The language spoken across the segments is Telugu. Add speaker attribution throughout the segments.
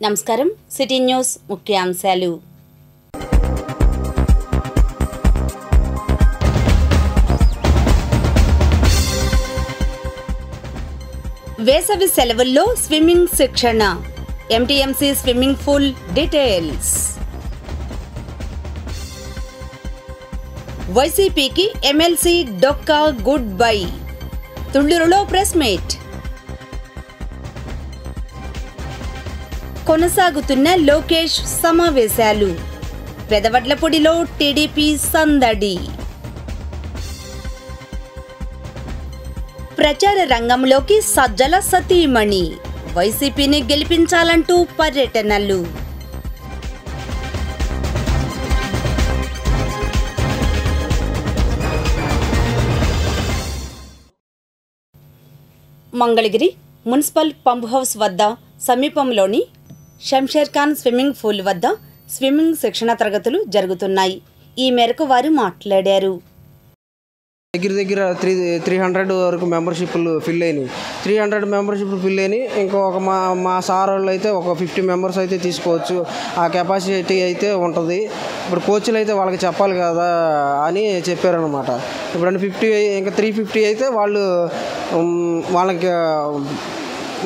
Speaker 1: నమస్కారం సిటీ న్యూస్ ముఖ్యాంశాలు. వేసవి సెలవుల్లో స్విమ్మింగ్ శిక్షణ, ఎంటీఎంసీ స్విమ్మింగ్ పూల్ డీటెయిల్స్. వైసీపీకి ఎమ్మెల్సీ డొక్కా గుడ్ బై, తుళ్లూరులో ప్రెస్ మీట్. కొనసాగుతున్న లోకేష్ సమావేశాలు, పెదవడ్లపూడిలో టీడీపీ సందడి. ప్రచార రంగంలోకి సజ్జల సతీమణి, వైసీపీని గెలిపించాలంటూ పర్యటనలు. మంగళగిరి మున్సిపల్ పంప్ హౌస్ వద్ద సమీపంలోని శంషేర్ ఖాన్ స్విమ్మింగ్ పూల్ వద్ద స్విమ్మింగ్ శిక్షణ తరగతులు జరుగుతున్నాయి. ఈ మేరకు వారు మాట్లాడారు.
Speaker 2: దగ్గర 300 వరకు మెంబర్షిప్లు ఫిల్ అయినాయి. 300 మెంబర్షిప్లు ఫిల్ అయినాయి. ఇంకొక మా సార్ వాళ్ళు అయితే ఒక 50 మెంబర్స్ అయితే తీసుకోవచ్చు, ఆ కెపాసిటీ అయితే ఉంటుంది. ఇప్పుడు కోచ్లు అయితే వాళ్ళకి చెప్పాలి కదా అని చెప్పారనమాట. ఇప్పుడు 50 ఇంకా 350 అయితే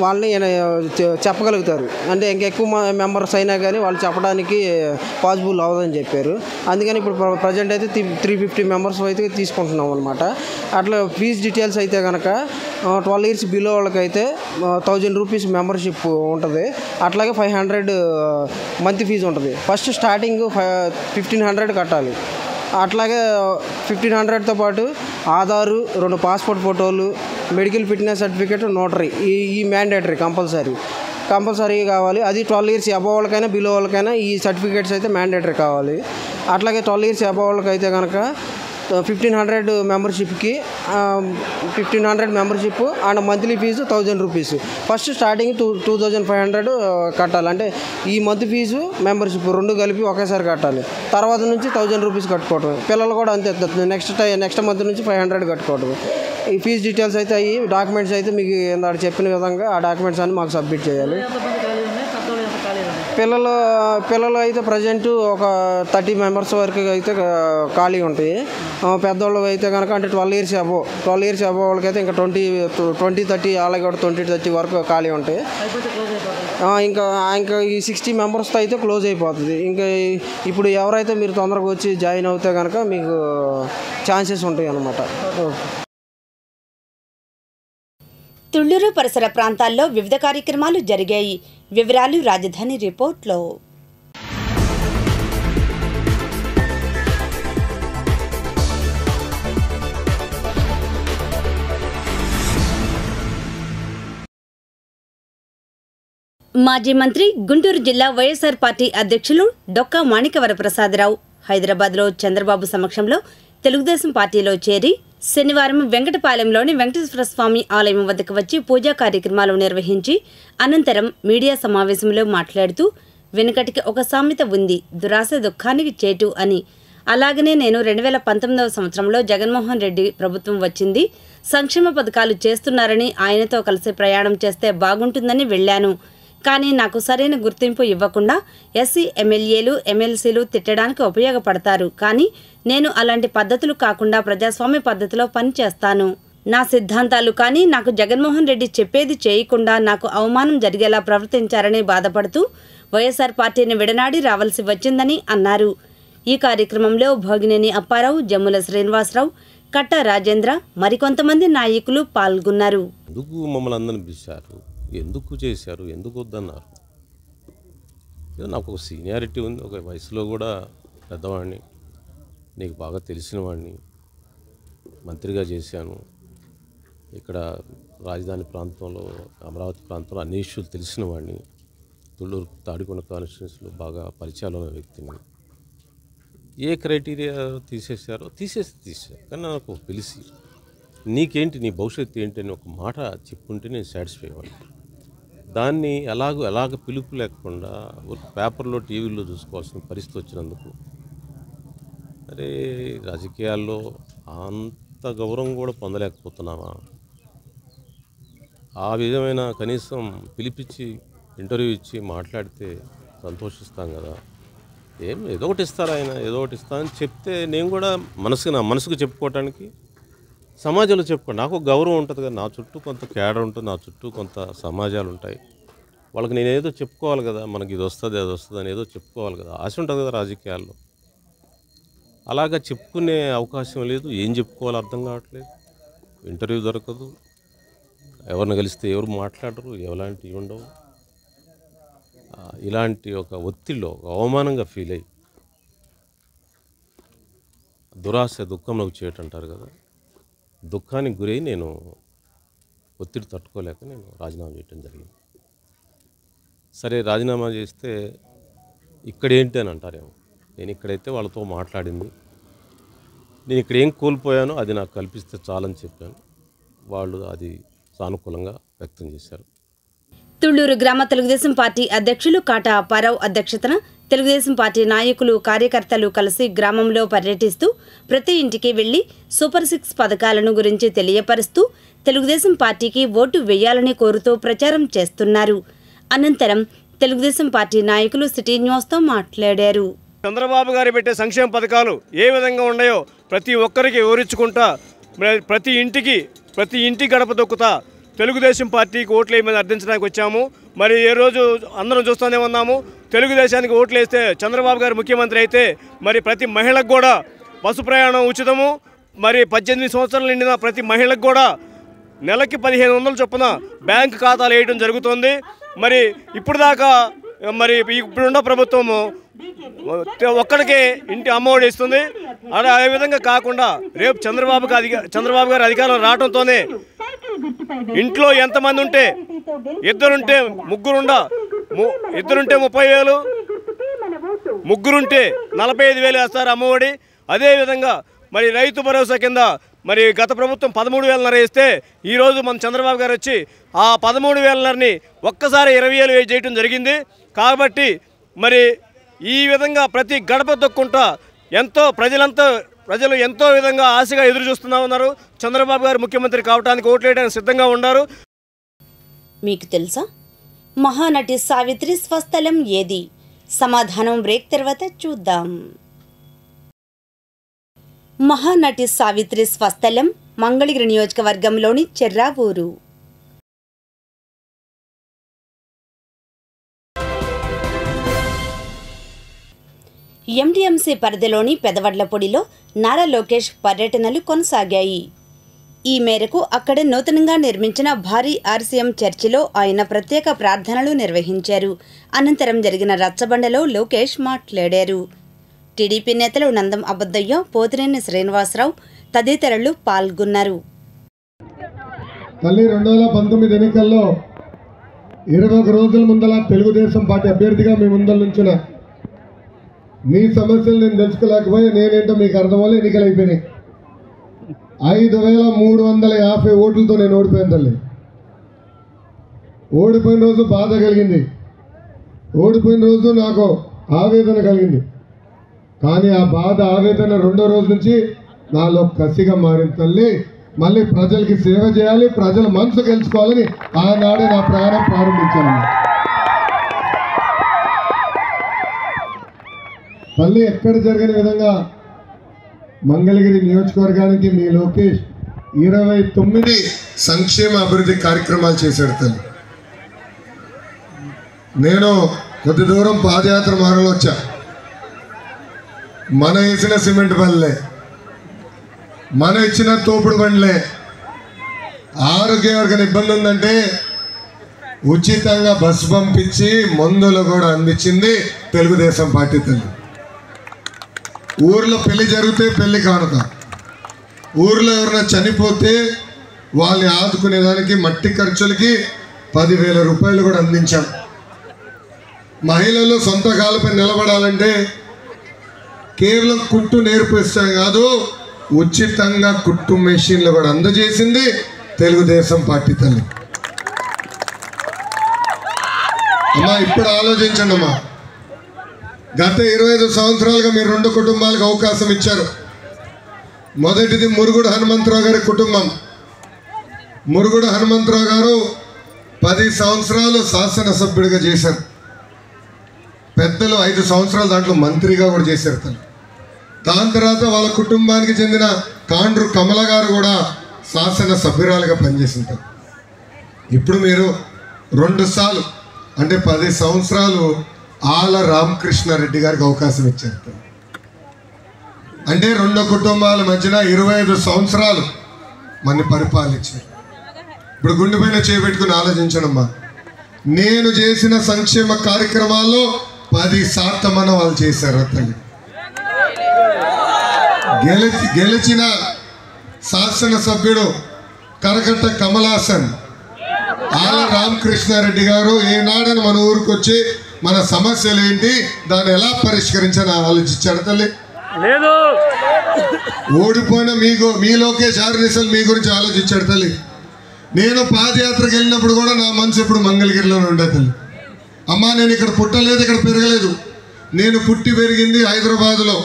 Speaker 2: వాళ్ళని చెప్పగలుగుతారు. అంటే ఇంకెక్కువ మెంబర్స్ అయినా కానీ వాళ్ళు చెప్పడానికి పాసిబుల్ అవ్వదని చెప్పారు. అందుకని ఇప్పుడు ప్రజెంట్ అయితే 350 మెంబర్స్ అయితే తీసుకుంటున్నాం అనమాట. అట్లా ఫీజు డీటెయిల్స్ అయితే కనుక 12 ఇయర్స్ బిలో వాళ్ళకైతే 1000 రూపీస్ మెంబర్షిప్ ఉంటుంది. అట్లాగే 500 మంత్ ఫీజు ఉంటుంది. ఫస్ట్ స్టార్టింగ్ 1500 కట్టాలి. అట్లాగే 1500తో పాటు ఆధారు, 2 పాస్పోర్ట్ ఫోటోలు, మెడికల్ ఫిట్నెస్ సర్టిఫికేట్, నోటరీ, ఈ మ్యాండేటరీ కంపల్సరీ కావాలి. అది 12 ఇయర్స్ అబవ్ వాళ్ళకైనా బిలో వాళ్ళకైనా ఈ సర్టిఫికేట్స్ అయితే మ్యాండేటరీ కావాలి. అట్లాగే 12 ఇయర్స్ అబవ్ వాళ్ళకైతే కనుక 1500 మెంబర్షిప్కి 1500 membership and monthly fees 1000 rupees. First starting 2500 కట్టాలి. అంటే ఈ మంత్ ఫీజు మెంబర్షిప్ 2 కలిపి ఒకేసారి కట్టాలి. తర్వాత నుంచి 1000 రూపీస్ కట్టుకోవటం. పిల్లలు కూడా అంతే, నెక్స్ట్ మంత్ నుంచి 500 కట్టుకోవటం. ఈ ఫీజు డీటెయిల్స్ అయితే అయ్యి డాక్యుమెంట్స్ అయితే మీకు ఇందాక చెప్పిన విధంగా ఆ డాక్యుమెంట్స్ అన్ని మాకు సబ్మిట్ చేయాలి. పిల్లలు అయితే ప్రజెంట్ ఒక 30 మెంబర్స్ వరకు అయితే ఖాళీ ఉంటాయి. పెద్దవాళ్ళు అయితే కనుక అంటే 12 ఇయర్స్ అబవ్ వాళ్ళకైతే ఇంకా 20-30 అలాగే కూడా 20-30 వరకు ఖాళీ ఉంటాయి. ఇంకా ఈ 60 మెంబర్స్తో అయితే క్లోజ్ అయిపోతుంది. ఇంకా ఇప్పుడు ఎవరైతే మీరు తొందరగా వచ్చి జాయిన్ అవుతే కనుక మీకు ఛాన్సెస్ ఉంటాయి అన్నమాట.
Speaker 1: తుళ్లూరు పరిసర ప్రాంతాల్లో వివిధ కార్యక్రమాలు జరిగాయి. వివరాలు రాజధాని రిపోర్ట్లో. మాజీ మంత్రి, గుంటూరు జిల్లా వైఎస్ఆర్ పార్టీ అధ్యక్షులు డొక్కా మాణిక్యవరప్రసాదరావు హైదరాబాద్లో చంద్రబాబు సమక్షంలో తెలుగుదేశం పార్టీలో చేరి శనివారం వెంకటపాలెంలోని వెంకటేశ్వర స్వామి ఆలయం వద్దకు వచ్చి పూజా కార్యక్రమాలు నిర్వహించి అనంతరం మీడియా సమావేశంలో మాట్లాడుతూ, వెనుకటికి ఒక సామెత ఉంది, దురాశ దుఃఖానికి చేటు అని. అలాగనే నేను 2019వ సంవత్సరంలో జగన్మోహన్ రెడ్డి ప్రభుత్వం వచ్చింది, సంక్షేమ పథకాలు చేస్తున్నారని ఆయనతో కలిసి ప్రయాణం చేస్తే బాగుంటుందని వెళ్ళాను. కానీ నాకు సరైన గుర్తింపు ఇవ్వకుండా ఎస్సీ ఎమ్మెల్యేలు, ఎమ్మెల్సీలు తిట్టడానికి ఉపయోగపడతారు. కానీ నేను అలాంటి పద్ధతులు కాకుండా ప్రజాస్వామ్య పద్ధతిలో పనిచేస్తాను. నా సిద్ధాంతాలు కానీ నాకు జగన్మోహన్ రెడ్డి చెప్పేది చేయకుండా నాకు అవమానం జరిగేలా ప్రవర్తించారని బాధపడుతూ వైఎస్ఆర్ పార్టీని విడనాడి రావాల్సి వచ్చిందని అన్నారు. ఈ కార్యక్రమంలో భోగినేని అప్పారావు, జమ్ముల శ్రీనివాసరావు, కట్ట రాజేంద్ర, మరికొంతమంది నాయకులు పాల్గొన్నారు.
Speaker 3: ఎందుకు చేశారు, ఎందుకు వద్దన్నారు? ఏదో నాకు ఒక సీనియారిటీ ఉంది, ఒక వయసులో కూడా పెద్దవాడిని, నీకు బాగా తెలిసిన వాడిని, మంత్రిగా చేశాను. ఇక్కడ రాజధాని ప్రాంతంలో, అమరావతి ప్రాంతంలో అన్ని ఇష్యూలు తెలిసిన వాడిని, తుళ్ళూరు తాడికొండ కాన్స్టిట్యున్సీలో బాగా పరిచయాలు ఉన్న వ్యక్తిని. ఏ క్రైటీరియా తీసేశారో తీసేశారు. కానీ నాకు పిలిచి నీకేంటి, నీ భవిష్యత్తు ఏంటి అని ఒక మాట చెప్పుంటే నేను సాటిస్ఫై అవ్వాలి. దాన్ని ఎలాగ పిలుపు లేకుండా పేపర్లో, టీవీలో చూసుకోవాల్సిన పరిస్థితి వచ్చినందుకు, అరే రాజకీయాల్లో అంత గౌరవం కూడా పొందలేకపోతున్నామా? ఆ విధమైన కనీసం పిలిపించి ఇంటర్వ్యూ ఇచ్చి మాట్లాడితే సంతోషిస్తాం కదా. ఏదో ఒకటి ఇస్తారు ఆయన, ఏదో ఒకటి ఇస్తానని చెప్తే నేను కూడా నా మనసుకు చెప్పుకోవటానికి, సమాజంలో చెప్పుకోండి. నాకు గౌరవం ఉంటుంది కదా, నా చుట్టూ కొంత కేడర్ ఉంటుంది, నా చుట్టూ కొంత సమాజాలు ఉంటాయి. వాళ్ళకి నేను ఏదో చెప్పుకోవాలి కదా, మనకి ఇది వస్తుంది అది వస్తుంది అని ఏదో చెప్పుకోవాలి కదా, ఆశ ఉంటుంది కదా రాజకీయాల్లో. అలాగా చెప్పుకునే అవకాశం లేదు, ఏం చెప్పుకోవాలో అర్థం కావట్లేదు. ఇంటర్వ్యూ దొరకదు, ఎవరిని కలిస్తే ఎవరు మాట్లాడరు, ఎలాంటివి ఉండవు. ఇలాంటి ఒక ఒత్తిడిలో ఒక అవమానంగా ఫీల్ అయ్యి దురాశ దుఃఖంలోకి చేయటంటారు కదా, దుఃఖానికి గురై నేను ఒత్తిడి తట్టుకోలేక నేను రాజీనామా చేయటం జరిగింది. సరే రాజీనామా చేస్తే ఇక్కడ ఏంటి అని అంటారేమో. నేను ఇక్కడైతే వాళ్ళతో మాట్లాడింది, నేను ఇక్కడ ఏం కోల్పోయానో అది నాకు కల్పిస్తే చాలని చెప్పాను. వాళ్ళు అది సానుకూలంగా వ్యక్తం చేశారు.
Speaker 1: తుళ్లూరు గ్రామ తెలుగుదేశం పార్టీ అధ్యక్షులు కాటా అప్పారావు అధ్యక్షతన తెలుగుదేశం పార్టీ నాయకులు కార్యకర్తలు కలిసి గ్రామంలో పర్యటిస్తూ ప్రతి ఇంటికి వెళ్లి సూపర్ 6 పథకాలను గురించి తెలియపరుస్తూ తెలుగుదేశం పార్టీకి ఓటు వేయాలని కోరుతూ ప్రచారం చేస్తున్నారు. అనంతరం తెలుగుదేశం పార్టీ నాయకులు సిటీ న్యూస్తో మాట్లాడారు.
Speaker 4: చంద్రబాబు గారు పెట్టే సంక్షేమ పథకాలు ఏ విధంగా ఉన్నాయో ప్రతి ఒక్కరికి వివరించుకుంటా, ప్రతి ఇంటి గడప దొక్కుతా తెలుగుదేశం పార్టీకి ఓట్లు వేయమని అర్థించడానికి వచ్చాము. మరి ఏ రోజు అందరం చూస్తూనే ఉన్నాము, తెలుగుదేశానికి ఓట్లు వేస్తే చంద్రబాబు గారు ముఖ్యమంత్రి అయితే మరి ప్రతి మహిళకు కూడా బస్సు ప్రయాణం ఉచితము, మరి 18 సంవత్సరాలు నిండిన ప్రతి మహిళకు కూడా నెలకి 1500 చొప్పున బ్యాంకు ఖాతాలు వేయడం జరుగుతుంది. మరి ఇప్పుడు దాకా మరి ఇప్పుడున్న ప్రభుత్వము ఒక్కడికే ఇంటి అమ్మఒడి ఇస్తుంది. అదే విధంగా కాకుండా రేపు చంద్రబాబు గారు అధికారంలో రావడంతోనే ఇంట్లో ఎంతమంది ఉంటే ఇద్దరుంటే 30,000, ముగ్గురుంటే 45,000 వేస్తారు అమ్మఒడి. అదేవిధంగా మరి రైతు భరోసా కింద మరి గత ప్రభుత్వం 13,000 వేస్తే ఈరోజు మన చంద్రబాబు గారు వచ్చి ఆ 13,000 ఒక్కసారి 20,000 చేయడం జరిగింది. కాబట్టి మరి ఈ విధంగా ప్రతి గడప దొక్కుంటా ప్రజలు ఎంతో విధంగా ఆశగా ఎదురు చూస్తూ ఉన్నారు. చంద్రబాబు గారు ముఖ్యమంత్రి కావడానికి ఓట్లు వేయడానికి సిద్ధంగా ఉన్నారు.
Speaker 1: మీకు తెలుసా మహానటి సావిత్రి స్వస్థలం ఏది? సమాధానం బ్రేక్ తర్వాత చూద్దాం. మహానటి సావిత్రి స్వస్థలం మంగళగిరి నియోజకవర్గంలోని చెర్రావూరు. ఎంటీఎంసీ పరిధిలోని పెదవడ్లపొడిలో నారా లోకేష్ పర్యటనలు కొనసాగాయి. ఈ మేరకు అక్కడ నూతనంగా నిర్మించిన భారీ ఆర్సీఎం చర్చిలో ఆయన ప్రత్యేక ప్రార్థనలు నిర్వహించారు. అనంతరం జరిగిన రచ్చబండలో లోకేష్ మాట్లాడారు. టీడీపీ నేతలు నందం అబద్దయ్య, పోతినేని శ్రీనివాసరావు తదితరులు పాల్గొన్నారు.
Speaker 5: 2019 ఎన్నికల్లో 21 రోజుల ముందల తెలుగుదేశం పార్టీ అభ్యర్థిగా మీ ముందర నుంచిన మీ సమస్యలు నేను తెలుసుకోలేకపోయా, నేనేంటో మీకు అర్థమవులే. ఎన్నికలు అయిపోయినాయి. 5,350 ఓట్లతో నేను ఓడిపోయాను తల్లి. ఓడిపోయిన రోజు బాధ కలిగింది, ఓడిపోయిన రోజు నాకు ఆవేదన కలిగింది. కానీ ఆ బాధ ఆవేదన 2వ రోజు నుంచి నాలో కసిగా మారింది తల్లి. మళ్ళీ ప్రజలకి సేవ చేయాలి, ప్రజల మనసు గెలుచుకోవాలని ఆనాడే నా ప్రయాణం ప్రారంభించాను. మళ్ళీ ఎక్కడ జరిగిన విధంగా మంగళగిరి నియోజకవర్గానికి మీ లోకేష్ 29 సంక్షేమ అభివృద్ధి కార్యక్రమాలు చేశాడు తల్లి. నేను కొద్ది దూరం పాదయాత్ర మార్గంలో వచ్చా. మన వేసిన సిమెంట్ బండ్లే, మన ఇచ్చిన తోపుడు బండ్లే. ఆరోగ్యం ఎవరికైనా ఇబ్బంది ఉందంటే ఉచితంగా బస్సు పంపించి మందులు కూడా అందించింది తెలుగుదేశం పార్టీ తల్లి. ఊర్లో పెళ్లి జరిగితే పెళ్లి కానుక, ఊర్లో ఎవరైనా చనిపోతే వాళ్ళని ఆదుకునేదానికి మట్టి ఖర్చులకి 10,000 రూపాయలు కూడా అందించాం. మహిళలు సొంత కాళ్ళపై నిలబడాలంటే కేవలం కుట్టు నేర్పిస్తాం కాదు, ఉచితంగా కుట్టు మెషిన్లు కూడా అందజేసింది తెలుగుదేశం పార్టీ తల్లి. అమ్మా ఇప్పుడు ఆలోచించండి అమ్మా, గత 25 సంవత్సరాలుగా మీరు 2 కుటుంబాలకు అవకాశం ఇచ్చారు. మొదటిది మురుగుడు హనుమంతరావు గారి కుటుంబం. మురుగుడు హనుమంతరావు గారు 10 సంవత్సరాలు శాసనసభ్యుడిగా చేశారు. పెద్దలు 5 సంవత్సరాలు దాంట్లో మంత్రిగా కూడా చేశారు తను. దాని తర్వాత వాళ్ళ కుటుంబానికి చెందిన కాండ్రు కమల గారు కూడా శాసనసభ్యురాలుగా పనిచేసింటారు. ఇప్పుడు మీరు 2 సార్లు అంటే 10 సంవత్సరాలు ఆల రామకృష్ణారెడ్డి గారికి అవకాశం ఇచ్చారు. అంటే 2 కుటుంబాల మధ్యన 25 సంవత్సరాలు మన పరిపాలించారు. ఇప్పుడు గుండెపైన చేపెట్టుకుని ఆలోచించడమ్మా, నేను చేసిన సంక్షేమ కార్యక్రమాల్లో 10% అన్న వాళ్ళు చేశారు. తల్లి గెలిచిన శాసనసభ్యుడు కరకట్ట కమలాసన్ ఆల రామకృష్ణారెడ్డి గారు ఏనాడని మన ఊరికి వచ్చి మన సమస్యలు ఏంటి, దాన్ని ఎలా పరిష్కరించాలని ఆలోచించాడు తల్లి.
Speaker 4: లేదు
Speaker 5: ఓడిపోయిన మీ లోకేష్ ఆర్నిసల్ మీ గురించి ఆలోచించాడు తల్లి. నేను పాదయాత్రకు వెళ్ళినప్పుడు కూడా నా మనసు ఎప్పుడు మంగళగిరిలోనే ఉండే తల్లి. అమ్మా నేను ఇక్కడ పుట్టలేదు, ఇక్కడ పెరగలేదు, నేను పుట్టి పెరిగింది హైదరాబాద్లో.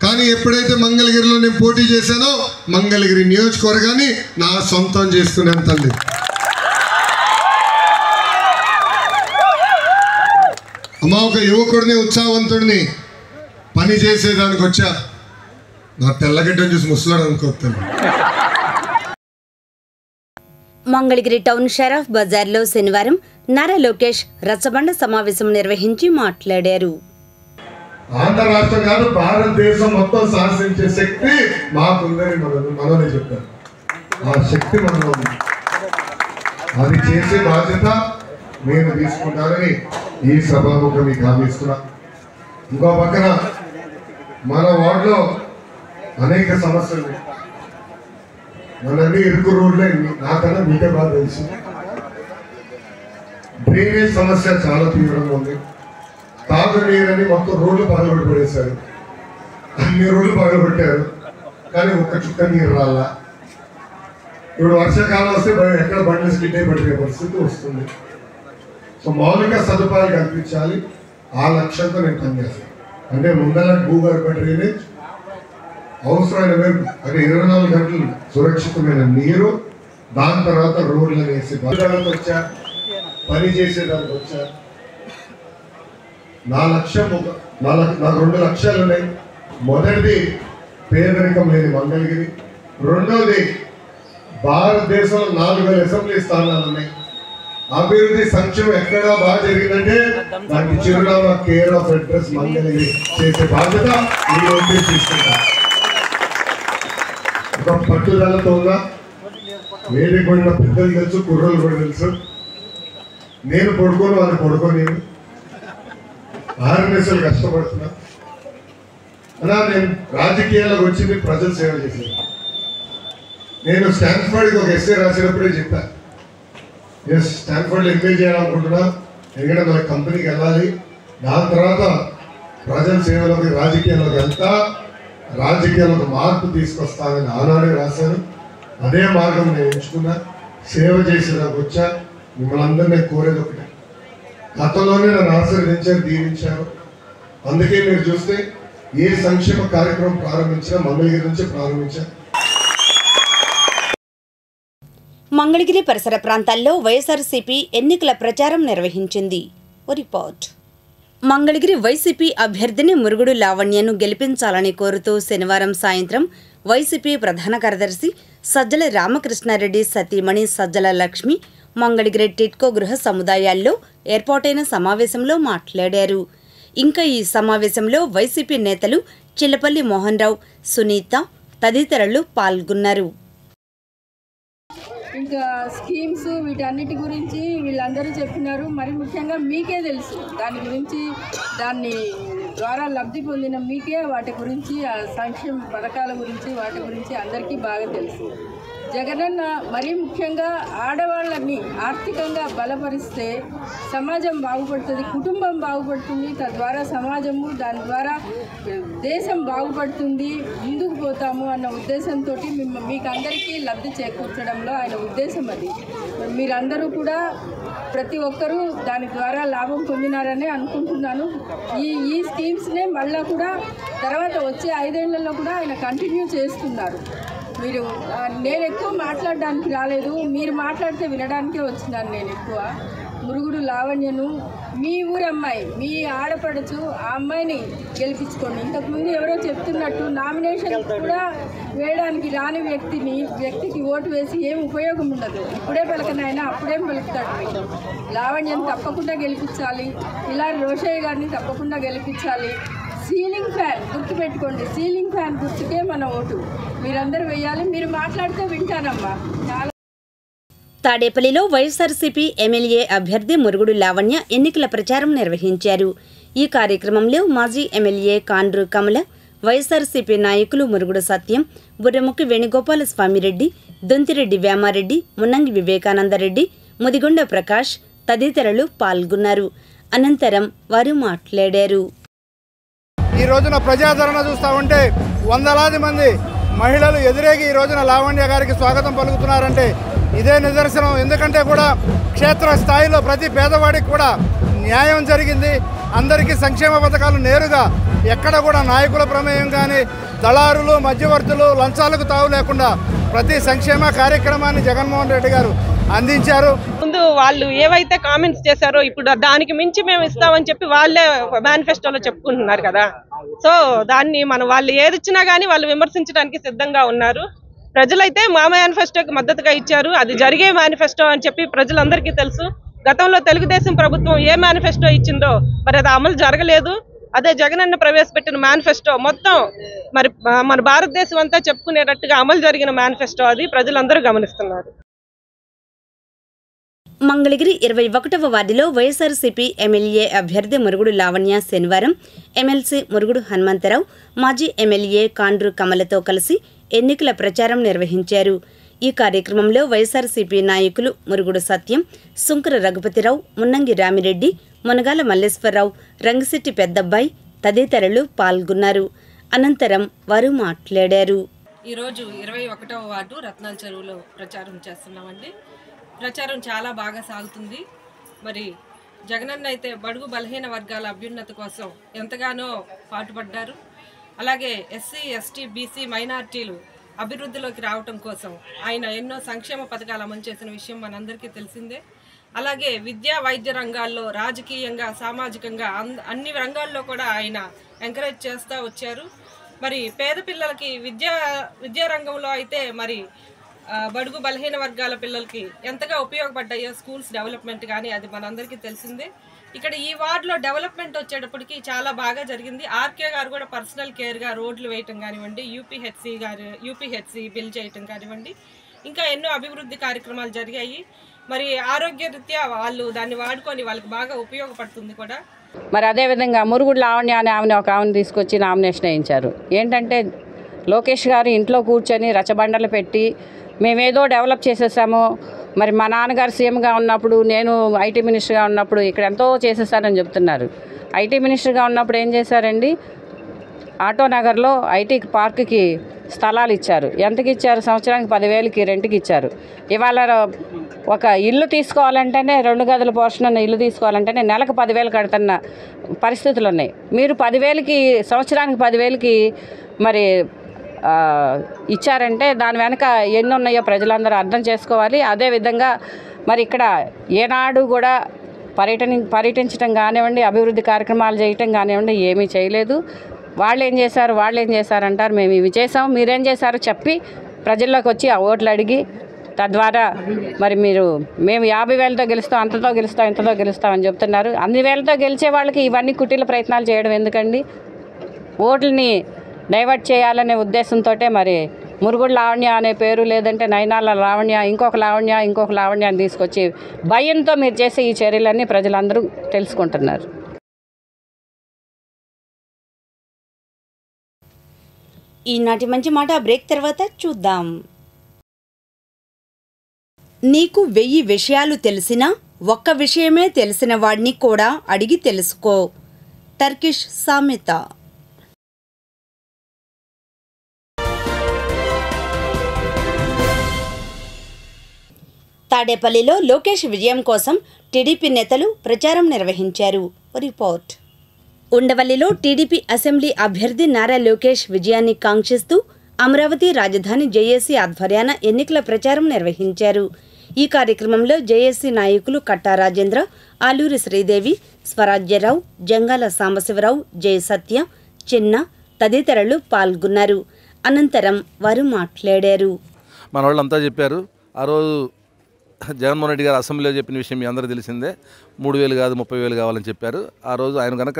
Speaker 5: కానీ ఎప్పుడైతే మంగళగిరిలో నేను పోటీ చేశానో మంగళగిరి నియోజకవర్గాన్ని నా సొంతం చేసుకున్నాను తల్లి. అమ్మ ఒక యువకుడిని ఉత్సాహవంతుడిని పని చేసేదానికి వచ్చా, నా తెల్లగడ్డను చూసి ముసలాడు అనుకోతాను.
Speaker 1: మంగళగిరి టౌన్ షరఫ్ బజార్లో శనివారం నారా లోకేష్ రచ్చబండ సమావేశం నిర్వహించి మాట్లాడారు.
Speaker 5: ఆంధ్ర రాష్ట్రం కాదు భారతదేశం మొత్తం శాసించే శక్తి మాకుందని మనోనే చెప్పారు. ఆ శక్తి మనలో ఉంది, అది చేసే బాధ్యత నేను తీసుకుంటానని ఈ సభాముఖం మీకు హామీ ఇస్తున్నా. ఇంకో పక్కన మన వార్డులో అనేక సమస్యలు, మనన్నీ ఇరుకు రోడ్లే, నాకన్నా మీకే బాగా తెలుసు. డ్రైనేజ్ సమస్య చాలా తీవ్రంగా ఉంది. తాగునీరని మొత్తం రోడ్లు పగలబడి పడేశారు, అన్ని రోడ్లు పగలబెట్టారు, కానీ ఒక్క చుక్క నీరు రాలా. ఇప్పుడు వర్షాకాలం వస్తే ఎక్కడ బండ్లు స్కిడ్ అయి పడిపోయే పరిస్థితి వస్తుంది. సో మౌలిక సదుపాయాలు కల్పించాలి, ఆ లక్ష్యంతో నేను పనిచేస్తాను. అంటే ముందర భూగర్భ డ్రైనేజ్ అవసరమైన మేరకు, అంటే 24 గంటలు సురక్షితమైన నీరు, దాని తర్వాత రోడ్లు వేసి వచ్చా పని చేసేదానికి వచ్చా. నా లక్ష్యం నాకు 2 లక్ష్యాలు ఉన్నాయి. మొదటిది పేదరికం లేని మంగళగిరి, రెండవది భారతదేశంలో 4000 అసెంబ్లీ స్థానాలు ఉన్నాయి. అభివృద్ధి సంక్షేమం ఎక్కడ బాగా జరిగిందంటే దానికి చిరునామా కేర్ ఆఫ్ అడ్రస్ మంగళగిరి చేసే బాధ్యత ఈ రోజు తీసుకుంటా. ఒక పట్టుదలతో ఉన్న వేదిక పడిన పెద్దలు తెలుసు, కుర్రలు కూడా తెలుసు. నేను పడుకోను, వాళ్ళు పడుకోని 6 నిమిషాలు కష్టపడుతున్నా. అలా నేను రాజకీయాల్లోకి వచ్చింది ప్రజలు సేవ చేశాను. నేను స్టాన్ఫర్డ్కి ఒక ఎస్సే రాసినప్పుడే చెప్పాను, స్టాన్ఫర్డ్లో ఎంఏ చేయాలనుకుంటున్నా, ఎందుకంటే మన కంపెనీకి వెళ్ళాలి, దాని తర్వాత ప్రజల సేవలోకి రాజకీయాల్లోకి వెళ్తా, రాజకీయాలకు మార్పు తీసుకొస్తానని ఆనాడే రాశాను. అదే మార్గం నేను ఎంచుకున్నా, సేవ చేసేదానికి వచ్చా. మిమ్మల్ని అందరినీ కోరేది ఒకటే, గతంలోనే నన్ను ఆశీర్వదించారు, దీవించారు. అందుకే మీరు చూస్తే ఏ సంక్షేమ కార్యక్రమం ప్రారంభించినా మంగళగిరి నుంచి ప్రారంభించారు.
Speaker 1: మంగళగిరి పరిసర ప్రాంతాల్లో వైఎస్ఆర్సీపీ ఎన్నికల ప్రచారం నిర్వహించింది. రిపోర్ట్. మంగళగిరి వైసీపీ అభ్యర్థిని మురుగుడు లావణ్యను గెలిపించాలని కోరుతూ శనివారం సాయంత్రం వైసీపీ ప్రధాన కార్యదర్శి సజ్జల రామకృష్ణారెడ్డి సతీమణి సజ్జల లక్ష్మి మంగళగిరి టిట్కో గృహ సముదాయాల్లో ఏర్పాటైన సమావేశంలో మాట్లాడారు. ఇంకా ఈ సమావేశంలో వైసీపీ నేతలు చిల్లపల్లి మోహన్ రావు, సునీత తదితరులు పాల్గొన్నారు.
Speaker 6: ఇంకా స్కీమ్స్ వీటన్నిటి గురించి వీళ్ళందరూ చెప్పినారు. మరి ముఖ్యంగా మీకే తెలుసు దాని గురించి, దాన్ని ద్వారా లబ్ధి పొందిన మీకే వాటి గురించి, ఆ సంక్షేమ పథకాల గురించి వాటి గురించి అందరికీ బాగా తెలుసు. జగనన్న మరీ ముఖ్యంగా ఆడవాళ్ళని ఆర్థికంగా బలపరిస్తే సమాజం బాగుపడుతుంది, కుటుంబం బాగుపడుతుంది, తద్వారా సమాజము, దాని ద్వారా దేశం బాగుపడుతుంది, ముందుకు పోతాము అన్న ఉద్దేశంతో మీకు అందరికీ లబ్ధి చేకూర్చడంలో ఆయన ఉద్దేశం అది. మీరందరూ కూడా ప్రతి ఒక్కరూ దాని ద్వారా లాభం పొందినారని అనుకుంటున్నాను. ఈ స్కీమ్స్నే మళ్ళీ కూడా తర్వాత వచ్చే 5 ఏళ్లలో కూడా ఆయన కంటిన్యూ చేస్తున్నారు. మీరు నేను ఎక్కువ మాట్లాడడానికి రాలేదు, మీరు మాట్లాడితే వినడానికే వచ్చినాను. నేను ఎక్కువ మురుగుడు లావణ్యను, మీ ఊరి అమ్మాయి, మీ ఆడపడుచు, ఆ అమ్మాయిని గెలిపించుకోండి. ఇంతకుముందు ఎవరో చెప్తున్నట్టు నామినేషన్ కూడా వేయడానికి రాని వ్యక్తికి ఓటు వేసి ఏం ఉపయోగం ఉండదు. ఇప్పుడే పలకనైనా అప్పుడేం పలుకుతాడు. మీకు లావణ్యను తప్పకుండా గెలిపించాలి, ఇలా రోషయ్య గారిని తప్పకుండా గెలిపించాలి. సీలింగ్ ఫ్యాన్ గుర్తుపెట్టుకోండి, సీలింగ్ ఫ్యాన్ గుర్తుకే మన ఓటు మీరందరూ వేయాలి. మీరు మాట్లాడితే వింటానమ్మా. చాలా
Speaker 1: తాడేపల్లిలో వైఎస్ఆర్సీపీ ఎమ్మెల్యే అభ్యర్థి మురుగుడు లావణ్య ఎన్నికల ప్రచారం నిర్వహించారు. ఈ కార్యక్రమంలో మాజీ ఎమ్మెల్యే కాండ్రు కమల, వైఎస్ఆర్సీపీ నాయకులు మురుగుడు సత్యం, బుర్రముక్కి వేణుగోపాల స్వామిరెడ్డి, దొంతిరెడ్డి వేమారెడ్డి, మున్నంగి వివేకానందరెడ్డి, ముదిగొండ ప్రకాష్ తదితరులు పాల్గొన్నారు. అనంతరం వారు మాట్లాడారు.
Speaker 7: ఈ రోజున ప్రజాదరణ చూస్తూ ఉంటే వందలాది మంది మహిళలు ఎదురేగి ఈ రోజున లావణ్య గారికి స్వాగతం పలుకుతున్నారంటే ఇదే నిదర్శనం. ఎందుకంటే కూడా క్షేత్ర స్థాయిలో ప్రతి పేదవాడికి కూడా న్యాయం జరిగింది. అందరికీ సంక్షేమ పథకాలు నేరుగా ఎక్కడ కూడా నాయకుల ప్రమేయం కానీ దళారులు మధ్యవర్తులు లంచాలకు తావు లేకుండా ప్రతి సంక్షేమ కార్యక్రమాన్ని జగన్మోహన్ రెడ్డి గారు అందించారు.
Speaker 8: ముందు వాళ్ళు ఏవైతే కామెంట్స్ చేశారో ఇప్పుడు దానికి మించి మేము ఇస్తామని చెప్పి వాళ్ళే మేనిఫెస్టోలో చెప్పుకుంటున్నారు కదా. సో దాన్ని వాళ్ళు ఏది ఇచ్చినా కానీ వాళ్ళు విమర్శించడానికి సిద్ధంగా ఉన్నారు. ప్రజలైతే మా మేనిఫెస్టోకి మద్దతుగా ఇచ్చారు. అది జరిగే మేనిఫెస్టో అని చెప్పి ప్రజలందరికీ తెలుసు. గతంలో తెలుగుదేశం ప్రభుత్వం ఏ మేనిఫెస్టో ఇచ్చిందో మరి అది అమలు జరగలేదు. అదే జగనన్న ప్రవేశపెట్టిన మేనిఫెస్టో మొత్తం మరి మన భారతదేశం అంతా చెప్పుకునేటట్టుగా అమలు జరిగిన మేనిఫెస్టో అది ప్రజలందరూ గమనిస్తున్నారు.
Speaker 1: మంగళగిరి 21వ వార్డులో వైఎస్ఆర్సీపీ ఎమ్మెల్యే అభ్యర్థి మురుగుడు లావణ్య శనివారం ఎమ్మెల్సీ మురుగుడు హనుమంతరావు, మాజీ ఎమ్మెల్యే కాండ్రు కమలతో కలిసి ఎన్నికల ప్రచారం నిర్వహించారు. ఈ కార్యక్రమంలో వైఎస్ఆర్సీపీ నాయకులు మురుగుడు సత్యం, సుంకర రఘుపతిరావు, మున్నంగి రామిరెడ్డి, మునగాల మల్లేశ్వరరావు, రంగిశెట్టి పెద్దబ్బాయి తదితరులు పాల్గొన్నారు. అనంతరం వారు మాట్లాడారు.
Speaker 9: ఈరోజు 21వ వార్డు రత్నాల చెరువులో ప్రచారం చేస్తున్నామండి. ప్రచారం చాలా బాగా సాగుతుంది. మరి జగనన్న అయితే బడుగు బలహీన వర్గాల అభ్యున్నతి కోసం ఎంతగానో పాటుపడ్డారు. అలాగే ఎస్సీ, ఎస్టీ, బీసీ, మైనార్టీలు అభివృద్ధిలోకి రావటం కోసం ఆయన ఎన్నో సంక్షేమ పథకాలు అమలు చేసిన విషయం మనందరికీ తెలిసిందే. అలాగే విద్యా వైద్య రంగాల్లో, రాజకీయంగా, సామాజికంగా అన్ని రంగాల్లో కూడా ఆయన ఎంకరేజ్ చేస్తూ వచ్చారు. మరి పేద పిల్లలకి విద్యా రంగంలో అయితే మరి బడుగు బలహీన వర్గాల పిల్లలకి ఎంతగా ఉపయోగపడ్డాయో స్కూల్స్ డెవలప్మెంట్ కానీ అది మనందరికీ తెలిసిందే. ఇక్కడ ఈ వార్డులో డెవలప్మెంట్ వచ్చేటప్పటికి చాలా బాగా జరిగింది. ఆర్కే గారు కూడా పర్సనల్ కేర్గా రోడ్లు వేయటం కానివ్వండి, యూపీహెచ్సి బిల్ చేయటం కానివ్వండి, ఇంకా ఎన్నో అభివృద్ధి కార్యక్రమాలు జరిగాయి. మరి ఆరోగ్యరీత్యా వాళ్ళు దాన్ని వాడుకొని వాళ్ళకి బాగా ఉపయోగపడుతుంది కూడా.
Speaker 10: మరి అదేవిధంగా మురుగుడు లావణ్య అనే ఆమెను తీసుకొచ్చి నామినేషన్ వేయించారు. ఏంటంటే లోకేష్ గారు ఇంట్లో కూర్చొని రచ్చబండలు పెట్టి మేమేదో డెవలప్ చేసేసాము, మరి మా నాన్నగారు సీఎంగా ఉన్నప్పుడు, నేను ఐటీ మినిస్టర్గా ఉన్నప్పుడు ఇక్కడ ఎంతో చేసేసారని చెప్తున్నారు. ఐటీ మినిస్టర్గా ఉన్నప్పుడు ఏం చేశారండి? ఆటోనగర్లో ఐటీ పార్క్కి స్థలాలు ఇచ్చారు. ఎంతకి ఇచ్చారు? సంవత్సరానికి 10,000కి రెంట్కి ఇచ్చారు. ఇవాళ ఒక ఇల్లు తీసుకోవాలంటేనే 2 గదుల పోర్షన్ ఉన్న ఇల్లు తీసుకోవాలంటేనే నెలకు 10,000 కడుతున్న పరిస్థితులు ఉన్నాయి. మీరు 10,000కి సంవత్సరానికి 10,000కి మరి ఇచ్చారంటే దాని వెనక ఎన్ని ఉన్నాయో ప్రజలందరూ అర్థం చేసుకోవాలి. అదేవిధంగా మరి ఇక్కడ ఏనాడు కూడా పర్యటించడం కానివ్వండి, అభివృద్ధి కార్యక్రమాలు చేయటం కానివ్వండి ఏమీ చేయలేదు. వాళ్ళు ఏం చేశారు అంటారు. మేము ఇవి చేసాం, మీరేం చేశారో చెప్పి ప్రజల్లోకి వచ్చి ఆ ఓట్లు అడిగి తద్వారా మరి మేము 50,000తో గెలుస్తాం, అంతతో గెలుస్తాం, ఇంతతో గెలుస్తాం అని చెప్తున్నారు. అన్ని వేలతో గెలిచే వాళ్ళకి ఇవన్నీ కుటీల ప్రయత్నాలు చేయడం ఎందుకండి? ఓట్లని డైవర్ట్ చేయాలనే ఉద్దేశంతో మరి మురుగుడు లావణ్య అనే పేరు, లేదంటే నైనాల లావణ్య, ఇంకొక లావణ్య అని తీసుకొచ్చి భయంతో మీరు చేసే ఈ చర్యలన్నీ ప్రజలందరూ తెలుసుకుంటున్నారు.
Speaker 1: ఈనాటి మంచి మాట బ్రేక్ తర్వాత చూద్దాం. నీకు 1000 విషయాలు తెలిసినా ఒక్క విషయమే తెలిసిన వాడిని కూడా అడిగి తెలుసుకో. టర్కిష్ సామెత. తాడేపల్లిలో లోకేష్ విజయం కోసం టీడీపీ నేతలు ప్రచారం నిర్వహించారు. రిపోర్ట్. ఉండవల్లిలో టీడీపీ అసెంబ్లీ అభ్యర్థి నారా లోకేష్ విజయాన్ని కాంక్షిస్తూ అమరావతి రాజధాని జేఏసీ ఆధ్వర్యాన ఎన్నికల ప్రచారం నిర్వహించారు. ఈ కార్యక్రమంలో జేఏసీ నాయకులు కట్టా రాజేంద్ర, ఆలూరి శ్రీదేవి, స్వరాజ్యరావు, జంగాల సాంబశివరావు, జయసత్య, చిన్న తదితరులు పాల్గొన్నారు. అనంతరం వారు మాట్లాడారు.
Speaker 11: మన వాళ్ళంతా చెప్పారు. ఆ రోజు జగన్మోహన్ రెడ్డి గారు అసెంబ్లీలో చెప్పిన విషయం మీ అందరూ తెలిసిందే. 3,000 కాదు 30,000 కావాలని చెప్పారు. ఆ రోజు ఆయన కనుక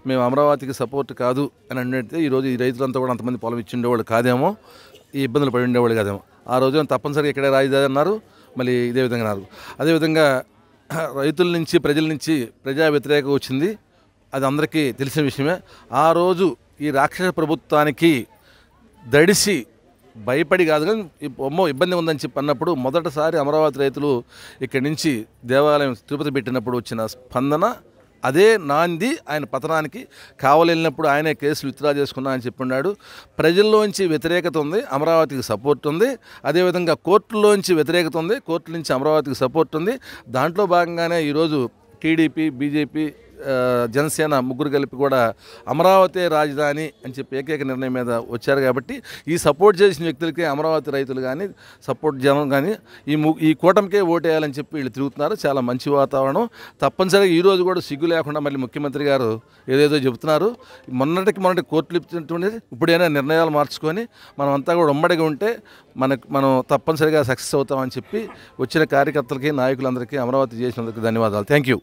Speaker 11: మేము అమరావతికి సపోర్ట్ కాదు అని అంటే ఈరోజు ఈ రైతులంతా కూడా అంతమంది పొలం ఇచ్చి ఉండేవాళ్ళు కాదేమో, ఈ ఇబ్బందులు పడి ఉండేవాళ్ళు కాదేమో. ఆ రోజు తప్పనిసరిగా ఇక్కడే రాజధాని అన్నారు, మళ్ళీ ఇదే విధంగా అన్నారు. అదేవిధంగా రైతుల నుంచి ప్రజల నుంచి ప్రజా వ్యతిరేకత వచ్చింది, అది అందరికీ తెలిసిన విషయమే. ఆ రోజు ఈ రాక్షస ప్రభుత్వానికి దడిసి భయపడి కాదు కానీ ఇబ్బంది ఉందని చెప్పి అన్నప్పుడు మొదటిసారి అమరావతి రైతులు ఇక్కడి నుంచి దేవాలయం తిరుపతి పెట్టినప్పుడు వచ్చిన స్పందన అదే నాంది ఆయన పతనానికి. కావలి వెళ్ళినప్పుడు ఆయనే కేసులు విత్డ్రా చేసుకున్నా అని చెప్పిన్నాడు. ప్రజల్లోంచి వ్యతిరేకత ఉంది, అమరావతికి సపోర్ట్ ఉంది. అదేవిధంగా కోర్టుల్లోంచి వ్యతిరేకత ఉంది, కోర్టుల నుంచి అమరావతికి సపోర్ట్ ఉంది. దాంట్లో భాగంగానే ఈరోజు టీడీపీ, బీజేపీ, జనసేన ముగ్గురు కలిపి కూడా అమరావతి రాజధాని అని చెప్పి ఏకైక నిర్ణయం మీద వచ్చారు. కాబట్టి ఈ సపోర్ట్ చేసిన వ్యక్తులకి అమరావతి రైతులు కానీ సపోర్ట్ జనం కానీ ఈ కూటమికే ఓటేయాలని చెప్పి వీళ్ళు తిరుగుతున్నారు. చాలా మంచి వాతావరణం. తప్పనిసరిగా ఈరోజు కూడా సిగ్గు లేకుండా మళ్ళీ ముఖ్యమంత్రి గారు ఏదేదో చెబుతున్నారు. మొన్నటి కోర్టులు ఇచ్చినటువంటి ఇప్పుడైనా నిర్ణయాలు మార్చుకొని మనం అంతా కూడా ఉమ్మడిగా ఉంటే మనం తప్పనిసరిగా సక్సెస్ అవుతామని చెప్పి వచ్చిన కార్యకర్తలకి నాయకులందరికీ అమరావతి చేసినందుకు ధన్యవాదాలు. Thank you.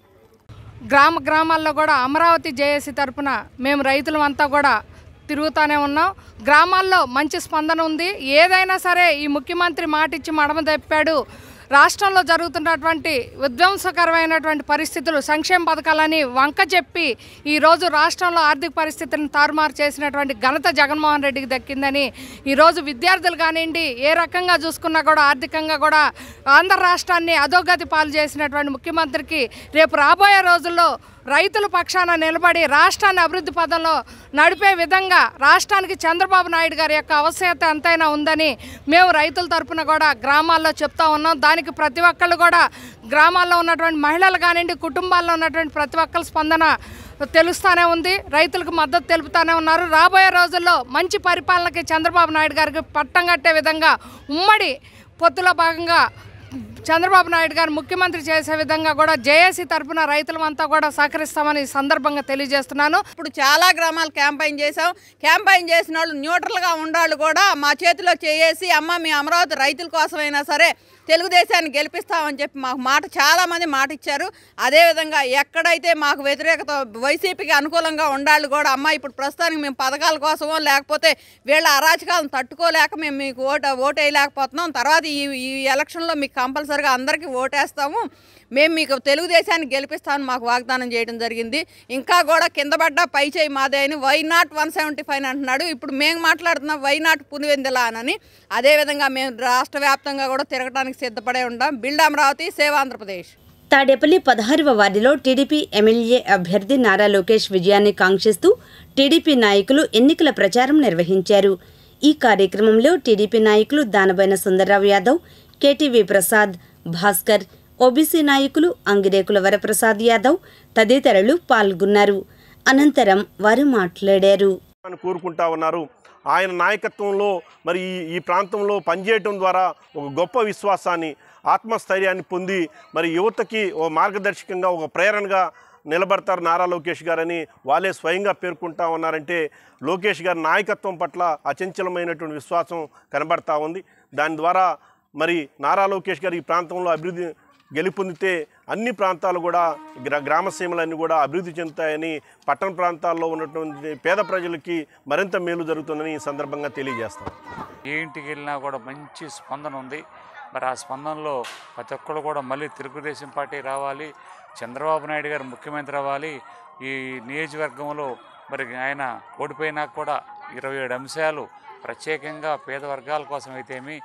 Speaker 12: గ్రామాల్లో కూడా అమరావతి జేఏసీ తరపున మేము రైతులమంతా కూడా తిరుగుతూనే ఉన్నాం. గ్రామాల్లో మంచి స్పందన ఉంది. ఏదైనా సరే ఈ ముఖ్యమంత్రి మాటిచ్చి మడమ తెప్పాడు. రాష్ట్రంలో జరుగుతున్నటువంటి విధ్వంసకరమైనటువంటి పరిస్థితులు, సంక్షేమ పథకాలని వంక చెప్పి ఈరోజు రాష్ట్రంలో ఆర్థిక పరిస్థితిని తారుమారు చేసినటువంటి ఘనత జగన్మోహన్ రెడ్డికి దక్కిందని ఈరోజు విద్యార్థులు కానివ్వండి, ఏ రకంగా చూసుకున్నా కూడా ఆర్థికంగా కూడా ఆంధ్ర రాష్ట్రాన్ని అధోగతి పాలు చేసినటువంటి ముఖ్యమంత్రికి రేపు రాబోయే రోజుల్లో రైతుల పక్షాన నిలబడి రాష్ట్రాన్ని అభివృద్ధి పదంలో నడిపే విధంగా రాష్ట్రానికి చంద్రబాబు నాయుడు గారి యొక్క ఆవశ్యకత ఎంతైనా ఉందని మేము రైతుల తరపున కూడా గ్రామాల్లో చెప్తా ఉన్నాం. దానికి ప్రతి ఒక్కళ్ళు కూడా గ్రామాల్లో ఉన్నటువంటి మహిళలు కానివ్వండి, కుటుంబాల్లో ఉన్నటువంటి ప్రతి ఒక్కరి స్పందన తెలుస్తూనే ఉంది. రైతులకు మద్దతు తెలుపుతూనే ఉన్నారు. రాబోయే రోజుల్లో మంచి పరిపాలనకి చంద్రబాబు నాయుడు గారికి పట్టం కట్టే విధంగా ఉమ్మడి పొత్తులో భాగంగా చంద్రబాబు నాయుడు గారు ముఖ్యమంత్రి చేసే విధంగా కూడా జేఏసీ తరఫున రైతులమంతా కూడా సహకరిస్తామని ఈ సందర్భంగా తెలియజేస్తున్నాను.
Speaker 13: ఇప్పుడు చాలా గ్రామాలు క్యాంపెయిన్ చేసాం. క్యాంపెయిన్ చేసిన వాళ్ళు న్యూట్రల్గా ఉండాళ్ళు కూడా మా చేతిలో చేసి అమ్మ మీ అమరావతి రైతుల కోసమైనా సరే తెలుగుదేశాన్ని గెలిపిస్తామని చెప్పి మాకు చాలామంది మాట ఇచ్చారు. అదేవిధంగా ఎక్కడైతే మాకు వ్యతిరేకత వైసీపీకి అనుకూలంగా ఉండాలి కూడా అమ్మ ఇప్పుడు ప్రస్తుతానికి మేము పథకాల కోసమో లేకపోతే వీళ్ళ అరాచకాలను తట్టుకోలేక మేము మీకు ఓటు వేయలేకపోతున్నాం. తర్వాత ఈ ఎలక్షన్లో మీకు కంపల్సరీగా అందరికీ ఓటేస్తాము, మేము మీకు తెలుగుదేశాన్ని గెలిపిస్తామని మాకు వాగ్దానం చేయడం జరిగింది. ఇంకా కూడా కింద పడ్డా పై చేయి మాదే అని వై నాట్ 175 అంటున్నాడు. ఇప్పుడు మేము మాట్లాడుతున్నాం వై నాట్ పులివెందుల అని. అదేవిధంగా మేము రాష్ట్ర వ్యాప్తంగా కూడా తిరగడానికి సిద్ధపడే ఉంటాం. బిల్డ్ అమరావతి, సేవ ఆంధ్రప్రదేశ్.
Speaker 1: తాడేపల్లి 16వ వార్డులో టీడీపీ ఎమ్మెల్యే అభ్యర్థి నారా లోకేష్ విజయాన్ని కాంక్షిస్తూ టీడీపీ నాయకులు ఎన్నికల ప్రచారం నిర్వహించారు. ఈ కార్యక్రమంలో టీడీపీ నాయకులు దానబైన సుందర్రావు యాదవ్, కేటీవీ ప్రసాద్, భాస్కర్, ఓబీసీ నాయకులు అంగిరేకుల వరప్రసాద్ యాదవ్ తదితరులు పాల్గొన్నారు. అనంతరం వారు మాట్లాడారు.
Speaker 14: కోరుకుంటా ఉన్నారు. ఆయన నాయకత్వంలో మరి ఈ ప్రాంతంలో పనిచేయటం ద్వారా ఒక గొప్ప విశ్వాసాన్ని, ఆత్మస్థైర్యాన్ని పొంది మరి యువతకి ఓ మార్గదర్శకంగా, ఒక ప్రేరణగా నిలబడతారు నారా లోకేష్ గారని వాళ్ళే స్వయంగా పేర్కొంటా ఉన్నారంటే లోకేష్ గారి నాయకత్వం పట్ల అచంచలమైనటువంటి విశ్వాసం కనబడతా ఉంది. దాని ద్వారా మరి నారా లోకేష్ గారు ఈ ప్రాంతంలో అభివృద్ధి గెలుపొందితే అన్ని ప్రాంతాలు కూడా గ్రామసీమలన్నీ కూడా అభివృద్ధి చెందుతాయని, పట్టణ ప్రాంతాల్లో ఉన్నటువంటి పేద ప్రజలకి మరింత మేలు జరుగుతుందని ఈ సందర్భంగా తెలియజేస్తాం.
Speaker 15: ఏ ఇంటికి వెళ్ళినా కూడా మంచి స్పందన ఉంది. మరి ఆ స్పందనలో ప్రతి ఒక్కరు కూడా మళ్ళీ తెలుగుదేశం పార్టీ రావాలి, చంద్రబాబు నాయుడు గారు ముఖ్యమంత్రి అవ్వాలి. ఈ నియోజకవర్గంలో మరి ఆయన ఓడిపోయినా కూడా 27 అంశాలు ప్రత్యేకంగా పేద వర్గాల కోసం అయితేమి,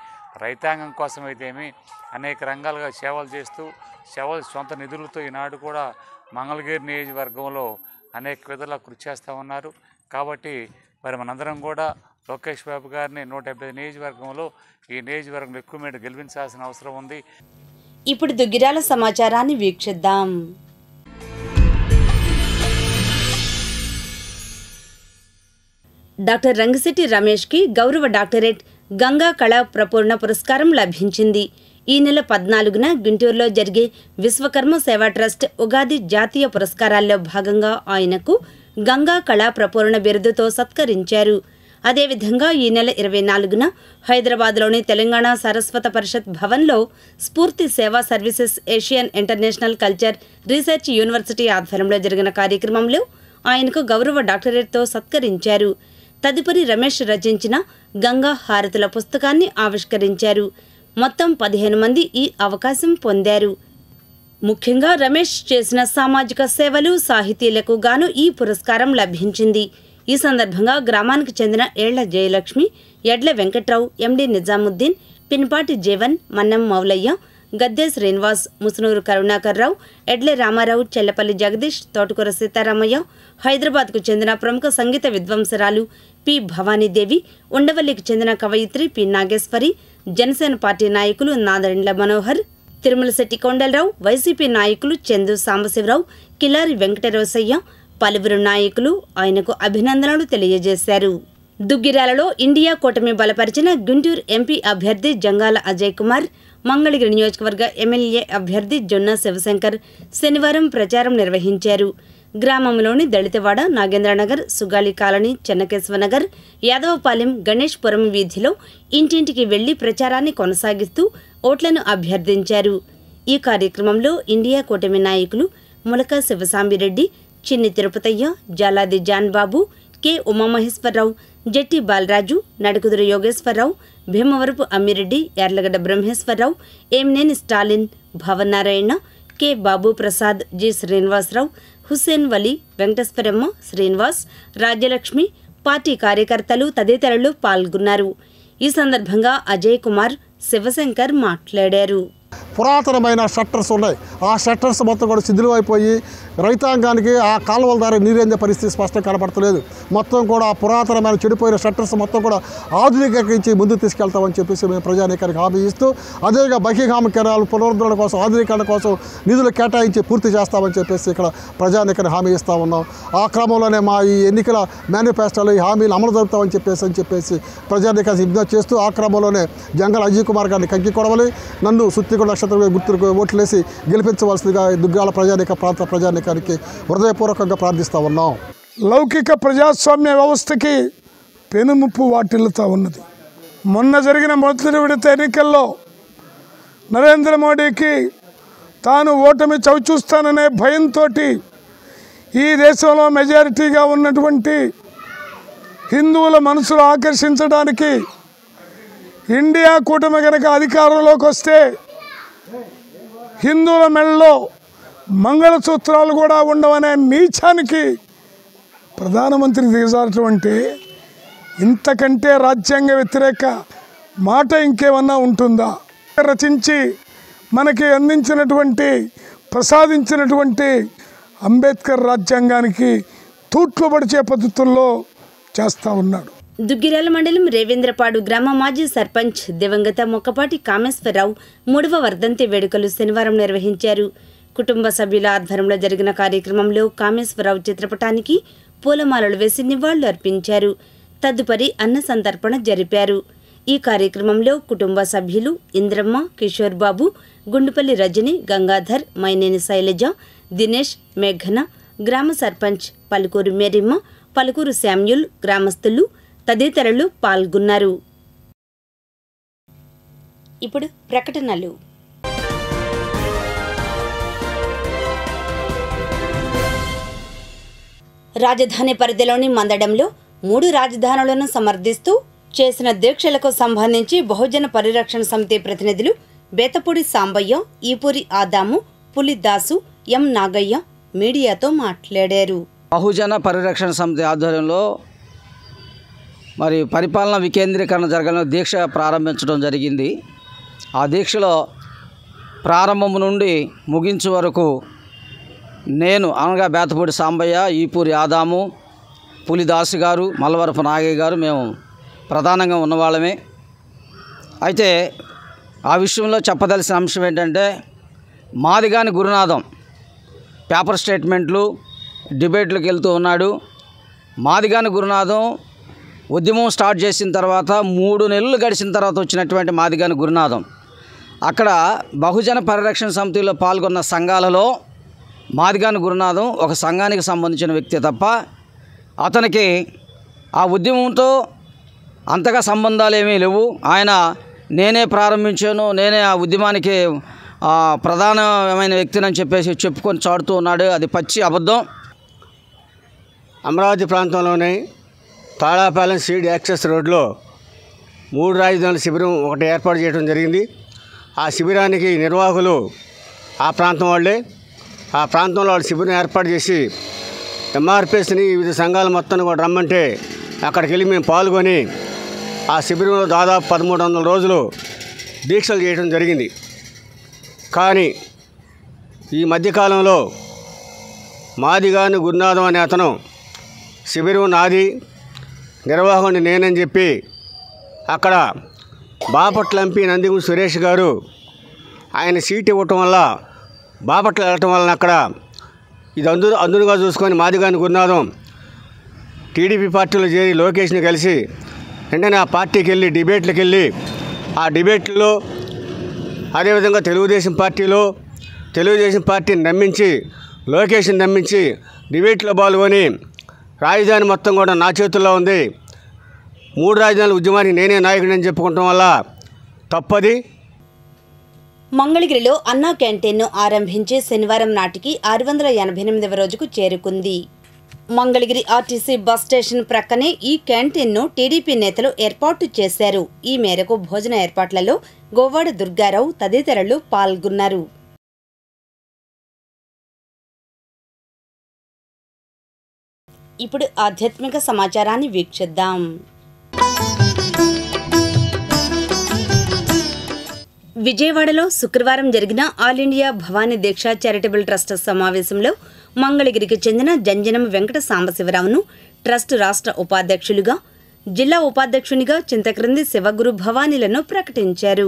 Speaker 15: రైతాంగం కోసం అయితేమి అనేక రంగాలుగా సేవలు చేస్తూ సొంత నిధులతో ఈనాడు కూడా మంగళగిరి నియోజకవర్గంలో అనేక విధాలుగా కృషి చేస్తూ ఉన్నారు. కాబట్టి మరి మనందరం కూడా లోకేష్ బాబు గారిని 175 నియోజకవర్గంలో ఈ నియోజకవర్గంలో ఎక్కువ మీద గెలిపించాల్సిన అవసరం ఉంది.
Speaker 1: ఇప్పుడు దుగ్గిరాల సమాచారాన్ని వీక్షిద్దాం. డాక్టర్ రంగిశెట్టి రమేష్కి గౌరవ డాక్టరేట్ గంగా కళా ప్రపూర్ణ పురస్కారం లభించింది. ఈ నెల 14న గుంటూరులో జరిగే విశ్వకర్మ సేవా ట్రస్ట్ ఉగాది జాతీయ పురస్కారాల్లో భాగంగా ఆయనకు గంగా కళా ప్రపూర్ణ బిరుదుతో సత్కరించారు. అదేవిధంగా ఈ నెల 24న హైదరాబాద్లోని తెలంగాణ సరస్వత పరిషత్ భవన్లో స్ఫూర్తి సేవా services Asian international culture research university ఆధ్వర్యంలో జరిగిన కార్యక్రమంలో ఆయనకు గౌరవ డాక్టరేట్తో సత్కరించారు. తదుపరి రమేష్ రచించిన గంగా హారతుల పుస్తకాన్ని ఆవిష్కరించారు. మొత్తం 15 మంది ఈ అవకాశం పొందారు. ముఖ్యంగా రమేష్ చేసిన సామాజిక సేవలు, సాహితీలకు గాను ఈ పురస్కారం లభించింది. ఈ సందర్భంగా గ్రామానికి చెందిన ఏళ్ల జయలక్ష్మి, ఎడ్ల వెంకట్రావు, ఎండి నిజాముద్దీన్, పిన్పాటి జీవన్, మన్నం మౌలయ్య, గద్దె శ్రీనివాస్, ముసునూరు కరుణాకర్రావు, ఎడ్లె రామారావు, చెల్లపల్లి జగదీష్, తోటకూర సీతారామయ్య, హైదరాబాద్కు చెందిన ప్రముఖ సంగీత విద్వాంసరాలు పి భవానీదేవి, ఉండవల్లికి చెందిన కవయిత్రి పి నాగేశ్వరి, జనసేన పార్టీ నాయకులు నాదెండ్ల మనోహర్, తిరుమలశెట్టి కొండలరావు, వైసీపీ నాయకులు చందు సాంబశివరావు, కిలారి వెంకటరోసయ్య, పలువురు నాయకులు ఆయనకు అభినందనలు తెలియజేశారు. దుగ్గిరాలలో ఇండియా కూటమి బలపరిచిన గుంటూరు ఎంపీ అభ్యర్థి జంగాల అజయ్ కుమార్, మంగళగిరి నియోజకవర్గ ఎమ్మెల్యే అభ్యర్థి జొన్న శివశంకర్ శనివారం ప్రచారం నిర్వహించారు. గ్రామంలోని దళితవాడ, నాగేంద్రనగర్, సుగాలి కాలనీ, చెన్నకేశ్వనగర్, యాదవపాలెం, గణేష్పురం వీధిలో ఇంటింటికి వెళ్లి ప్రచారాన్ని కొనసాగిస్తూ ఓట్లను అభ్యర్థించారు. ఈ కార్యక్రమంలో ఇండియా కూటమి నాయకులు ములక శివసాంబిరెడ్డి, చిన్ని తిరుపతయ్య, జాలాది జాన్బాబు, కె ఉమామహేశ్వరరావు, జట్టి బాలరాజు, నడుకుదురు యోగేశ్వరరావు, భీమవరపు అమ్మిరెడ్డి, యార్లగడ్డ బ్రహ్మేశ్వరరావు, ఏమినేని స్టాలిన్, భవనారాయణ, కె బాబు ప్రసాద్, జి శ్రీనివాసరావు, హుస్సేన్ వలీ, వెంకటేశ్వరమ్మ, శ్రీనివాస్, రాజ్యలక్ష్మి, పార్టీ కార్యకర్తలు తదితరులు పాల్గొన్నారు. ఈ సందర్భంగా అజయ్ కుమార్, శివశంకర్ మాట్లాడారు.
Speaker 16: పురాతనమైన షట్టర్స్ ఉన్నాయి. ఆ షట్టర్స్ మొత్తం కూడా శిథిలమైపోయి రైతాంగానికి ఆ కాలువల ద్వారా నీరందే పరిస్థితి స్పష్టంగా కనపడతలేదు. మొత్తం కూడా ఆ పురాతనమైన చెడిపోయిన షట్టర్స్ మొత్తం కూడా ఆధునికీకరించి ముందుకు తీసుకెళ్తామని చెప్పేసి మేము ప్రజానీకానికి హామీ ఇస్తూ, అదేవిధంగా బహిగామ కెనాల్ పునరుద్ధరణ కోసం, ఆధునీకరణ కోసం నిధులు కేటాయించి పూర్తి చేస్తామని చెప్పేసి ఇక్కడ ప్రజానీకానికి హామీ ఇస్తూ ఉన్నాం. ఆ క్రమంలోనే మా ఈ ఎన్నికల మేనిఫెస్టోలో ఈ హామీలు అమలు జరుపుతామని చెప్పేసి ప్రజానీకానికి విజ్ఞప్తి చేస్తూ, ఆ క్రమంలోనే జంగల్ అజయ్ కుమార్ గారిని కంకి కొడవలి, నన్ను సుత్తికొండ నక్షత్రం గుర్తుకు ఓట్లేసి గెలిపించవలసిందిగా దుగ్గాల ప్రజానీక ప్రాంత ప్రజానీకానికి హృదయపూర్వకంగా ప్రార్థిస్తూ ఉన్నాం.
Speaker 17: లౌకిక ప్రజాస్వామ్య వ్యవస్థకి పెనుముప్పు వాటిల్లుతూ ఉన్నది. మొన్న జరిగిన మొదటి విడత ఎన్నికల్లో నరేంద్ర మోడీకి తాను ఓటమి చవిచూస్తాననే భయంతో ఈ దేశంలో మెజారిటీగా ఉన్నటువంటి హిందువుల మనసులు ఆకర్షించడానికి ఇండియా కూటమి కనుక అధికారంలోకి వస్తే హిందువుల మెడలో మంగళసూత్రాలు కూడా ఉండవనే నీచానికి ప్రధానమంత్రి దిగజారటువంటి ఇంతకంటే రాజ్యాంగ వ్యతిరేక మాట ఇంకేమన్నా ఉంటుందా? రచించి మనకి అందించినటువంటి ప్రసాదించినటువంటి అంబేద్కర్ రాజ్యాంగానికి తూట్లు పడిచే పద్ధతుల్లో చేస్తూ ఉన్నాడు.
Speaker 1: దుగ్గిరాల మండలం రేవేంద్రపాడు గ్రామ మాజీ సర్పంచ్ దివంగత మొక్కపాటి కామేశ్వరరావు 3వ వర్ధంతి వేడుకలు శనివారం నిర్వహించారు. కుటుంబ సభ్యుల ఆధ్వర్యంలో జరిగిన కార్యక్రమంలో కామేశ్వరరావు చిత్రపటానికి పూలమాలలు వేసి నివాళులు అర్పించారు. తదుపరి అన్న సంతర్పణ జరిపారు. ఈ కార్యక్రమంలో కుటుంబ సభ్యులు ఇంద్రమ్మ, కిషోర్ బాబు, గుండుపల్లి రజని, గంగాధర్, మైనేని శైలజ, దినేష్, మేఘన, గ్రామ సర్పంచ్ పలుకూరు మేరిమ్మ, పలుకూరు శామ్యుల్, గ్రామస్తులు తదితరులు పాల్గొన్నారు. ఇప్పుడు ప్రకటనలు. రాజధాని పరిధిలోని మందడంలో 3 రాజధానులను సమర్థిస్తూ చేసిన దీక్షలకు సంబంధించి బహుజన పరిరక్షణ సమితి ప్రతినిధులు బేతపూడి సాంబయ్య, ఈపూరి ఆదాము, పులిదాసు, ఎం నాగయ్య మీడియాతో మాట్లాడారు.
Speaker 18: బహుజన పరిరక్షణ సమితి ఆధ్వర్యంలో మరి పరిపాలన వికేంద్రీకరణ జరగాలని దీక్ష ప్రారంభించడం జరిగింది. ఆ దీక్షలో ప్రారంభం నుండి ముగించే వరకు నేను అనగా బేతపూడి సాంబయ్య, ఈపూరి ఆదాము, పులిదాసు గారు, మల్లవరపు నాగయ్య గారు మేము ప్రధానంగా ఉన్నవాళ్ళమే. అయితే ఆ విషయంలో చెప్పదలసిన అంశం ఏంటంటే, మాదిగాని గురునాథం పేపర్ స్టేట్మెంట్లు డిబేట్లకు వెళ్తూ ఉన్నాడు. మాదిగాని గురునాథం ఉద్యమం స్టార్ట్ చేసిన తర్వాత 3 నెలలు గడిచిన తర్వాత వచ్చినటువంటి మాదిగాని గురునాథం. అక్కడ బహుజన పరిరక్షణ సమితిలో పాల్గొన్న సంఘాలలో మాదిగాని గురునాథం ఒక సంఘానికి సంబంధించిన వ్యక్తి తప్ప అతనికి ఆ ఉద్యమంతో అంతగా సంబంధాలు ఏమీ లేవు. ఆయన నేనే ప్రారంభించాను, నేనే ఆ ఉద్యమానికి ప్రధానమైన వ్యక్తిని చెప్పేసి చెప్పుకొని చాడుతూ ఉన్నాడు. అది పచ్చి అబద్ధం.
Speaker 19: అమరావతి ప్రాంతంలోని తాళాపాలెం సీడ్ యాక్సెస్ రోడ్లో 3 రాజధానుల శిబిరం ఒకటి ఏర్పాటు చేయడం జరిగింది. ఆ శిబిరానికి నిర్వాహకులు ఆ ప్రాంతం వాళ్ళే. ఆ ప్రాంతంలో వాళ్ళు శిబిరం ఏర్పాటు చేసి ఎంఆర్పిఎస్ని వివిధ సంఘాల మొత్తాన్ని కూడా రమ్మంటే అక్కడికి వెళ్ళి మేము పాల్గొని ఆ శిబిరంలో దాదాపు 1300 రోజులు దీక్షలు చేయడం జరిగింది. కానీ ఈ మధ్యకాలంలో మాదిగాని గురునాథం అనే అతను శిబిరం నాది, నిర్వాహకుడిని నేనని చెప్పి అక్కడ బాపట్ల ఎంపీ నందిగుంట సురేష్ గారు ఆయన సీట్ ఇవ్వటం వల్ల బాపట్ల వెళ్ళటం వలన అక్కడ ఇది అందునుగా చూసుకొని మాదిగాని గురునాథం టీడీపీ పార్టీలో చేరి లోకేష్ని కలిసి వెంటనే ఆ పార్టీకి వెళ్ళి డిబేట్లకు వెళ్ళి ఆ డిబేట్లో అదేవిధంగా తెలుగుదేశం పార్టీని నమ్మించి లోకేష్ని నమ్మించి డిబేట్లో పాల్గొని రాజధాని మొత్తం కూడా నా చేతుల్లో ఉంది, 3 రాజధానుల ఉద్యమానికి నేనే నాయకుడిని అని చెప్పుకోవటం వల్ల తప్పది.
Speaker 1: మంగళగిరిలో అన్నా క్యాంటీన్ను ఆరంభించి శనివారం నాటికి 688వ రోజుకు చేరుకుంది. మంగళగిరి ఆర్టీసీ బస్ స్టేషన్ ప్రక్కనే ఈ క్యాంటీన్ను టీడీపీ నేతలు ఏర్పాటు చేశారు. ఈ మేరకు భోజన ఏర్పాట్లలో గోవాడ దుర్గారావు తదితరులు పాల్గొన్నారు. ఇప్పుడు ఆధ్యాత్మిక సమాచారాన్ని వీక్షిద్దాం. విజయవాడలో శుక్రవారం జరిగిన ఆల్ ఇండియా భవానీ దీక్ష చారిటబుల్ ట్రస్ట్ సమావేశంలో మంగళగిరికి చెందిన జంజనం వెంకట సాంబశివరావును ట్రస్ట్ రాష్ట్ర ఉపాధ్యక్షులుగా, జిల్లా ఉపాధ్యక్షునిగా చింతక్రింది శివగురు భవానీలను ప్రకటించారు.